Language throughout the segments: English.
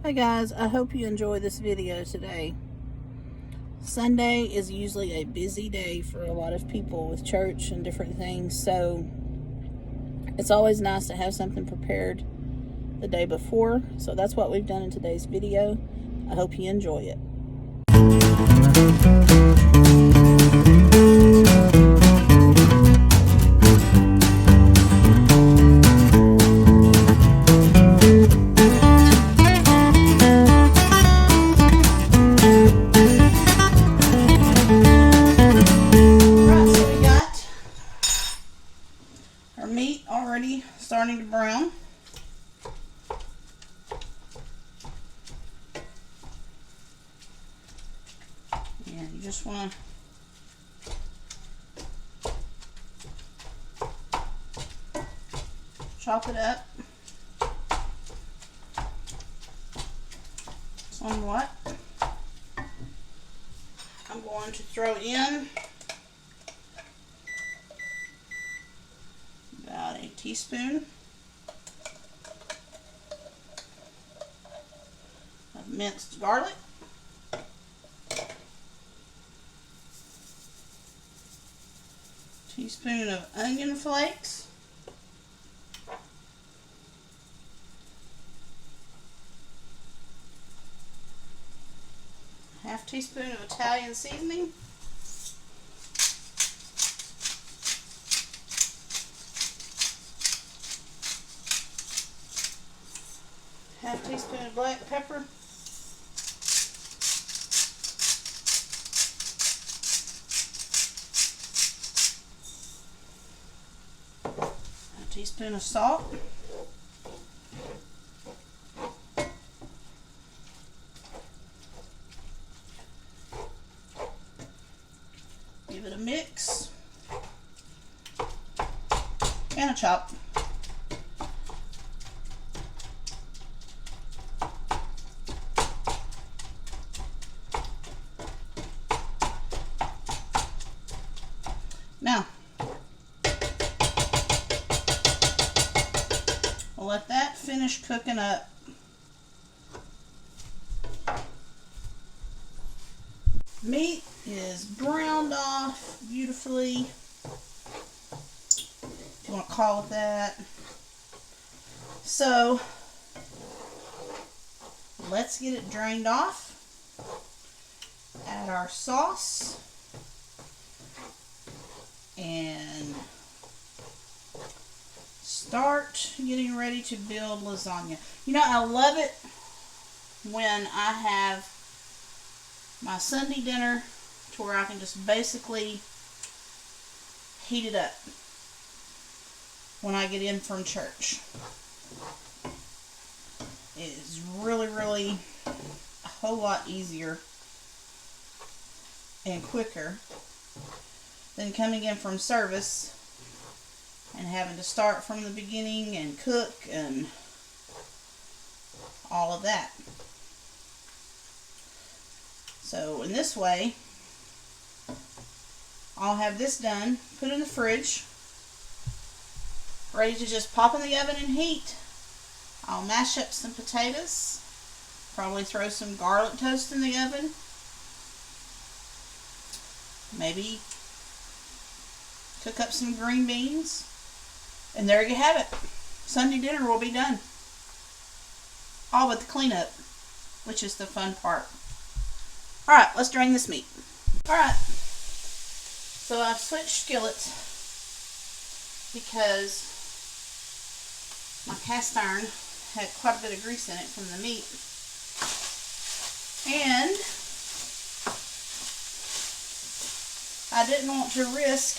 Hi guys, I hope you enjoy this video today. Sunday is usually a busy day for a lot of people with church and different things, so it's always nice to have something prepared the day before. So that's what we've done in today's video. I hope you enjoy it. Meat already starting to brown. And you just want to chop it up somewhat. I'm going to throw in about a teaspoon of minced garlic, teaspoon of onion flakes, half teaspoon of Italian seasoning, half teaspoon of black pepper, a teaspoon of salt, give it a mix, and a chop. Now, we'll let that finish cooking up. Meat is browned off beautifully, if you want to call it that. So, let's get it drained off. Add our sauce. And start getting ready to build lasagna. You know, I love it when I have my Sunday dinner to where I can just basically heat it up when I get in from church. It is really a whole lot easier and quicker than coming in from service and having to start from the beginning and cook and all of that. So in this way, I'll have this done, put in the fridge, ready to just pop in the oven and heat. I'll mash up some potatoes, probably throw some garlic toast in the oven, maybe cook up some green beans, and there you have it. Sunday dinner will be done. All but the cleanup, which is the fun part. Alright, let's drain this meat. Alright, so I've switched skillets because my cast iron had quite a bit of grease in it from the meat. And I didn't want to risk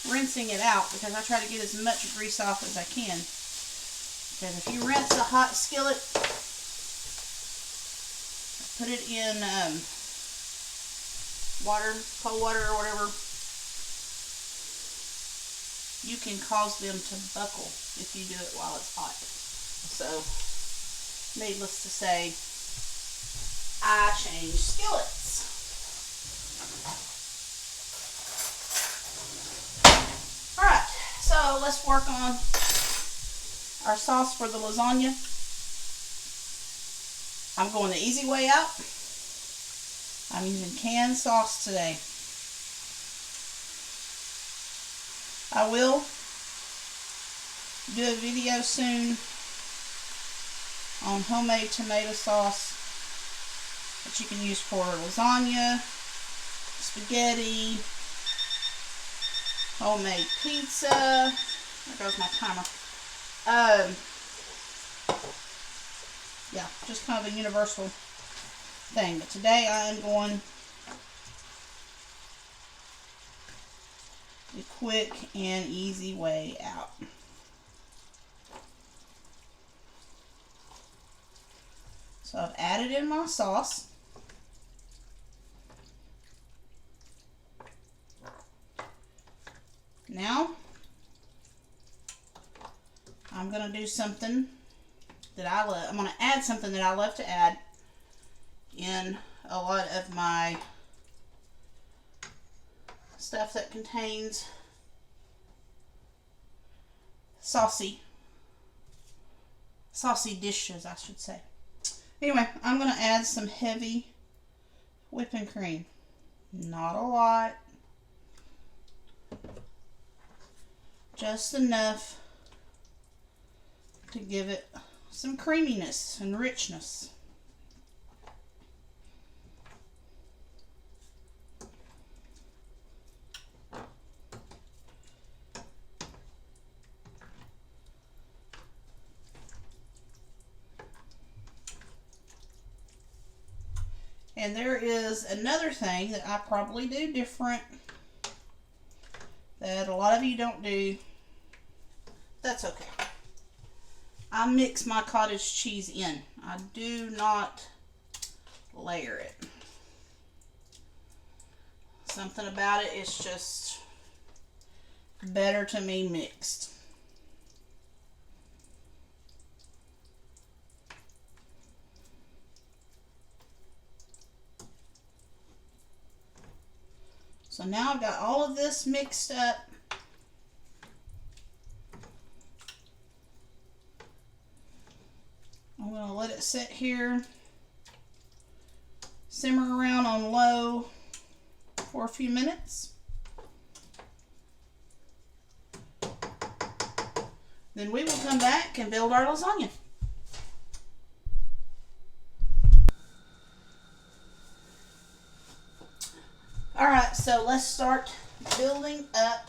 rinsing it out because I try to get as much grease off as I can. Because if you rinse a hot skillet, put it in water, cold water or whatever, you can cause them to buckle if you do it while it's hot. So, needless to say, I changed skillets. Alright, so let's work on our sauce for the lasagna. I'm going the easy way out. I'm using canned sauce today. I will do a video soon on homemade tomato sauce that you can use for lasagna, spaghetti, homemade pizza. There goes my timer. Yeah, just kind of a universal thing. But today I am going the quick and easy way out. So I've added in my sauce. Now I'm going to do something that I love. I'm going to add something that I love to add in a lot of my stuff that contains saucy dishes, I should say. Anyway, I'm going to add some heavy whipping cream. Not a lot. Just enough to give it some creaminess and richness. And there is another thing that I probably do different that a lot of you don't do. That's okay. I mix my cottage cheese in. I do not layer it. Something about it is just better to me mixed. So now I've got all of this mixed up. I'm going to let it sit here, simmer around on low for a few minutes. Then we will come back and build our lasagna. Alright, so let's start building up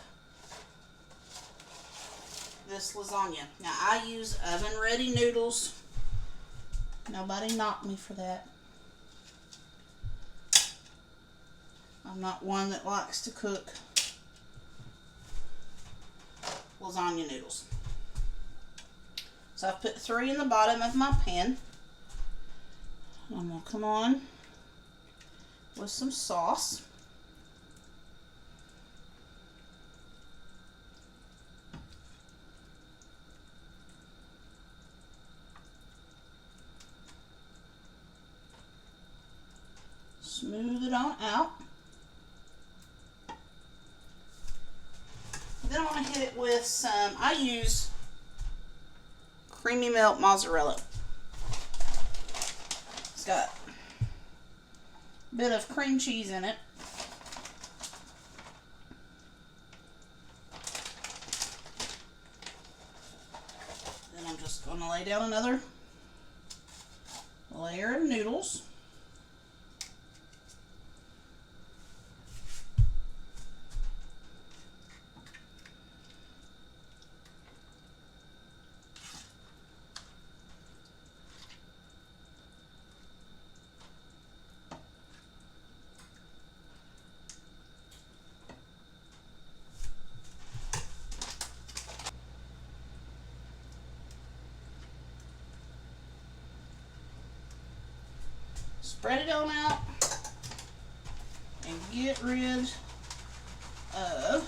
this lasagna. Now I use oven ready noodles. Nobody knocked me for that. I'm not one that likes to cook lasagna noodles. So I've put 3 in the bottom of my pan. I'm going to come on with some sauce. Smooth it on out. Then I'm going to hit it with some, I use creamy milk mozzarella. It's got a bit of cream cheese in it. Then I'm just going to lay down another layer of noodles. Spread it on out and get rid of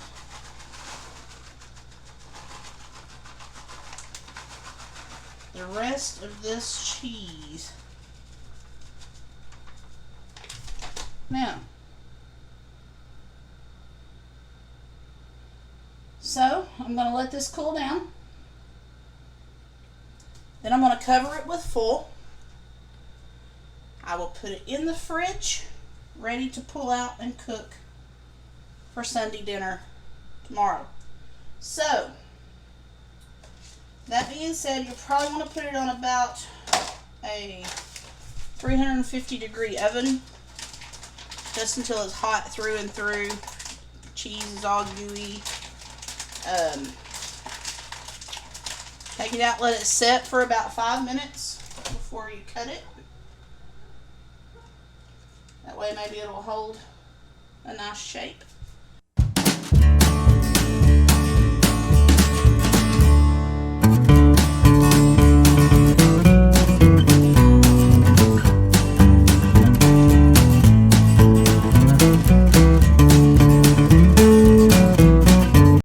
the rest of this cheese. Now, so I'm going to let this cool down. Then I'm going to cover it with foil I will put it in the fridge, ready to pull out and cook for Sunday dinner tomorrow. So, that being said, you'll probably want to put it on about a 350-degree oven, just until it's hot through and through. Cheese is all gooey. Take it out, let it set for about 5 minutes before you cut it. That way maybe it'll hold a nice shape.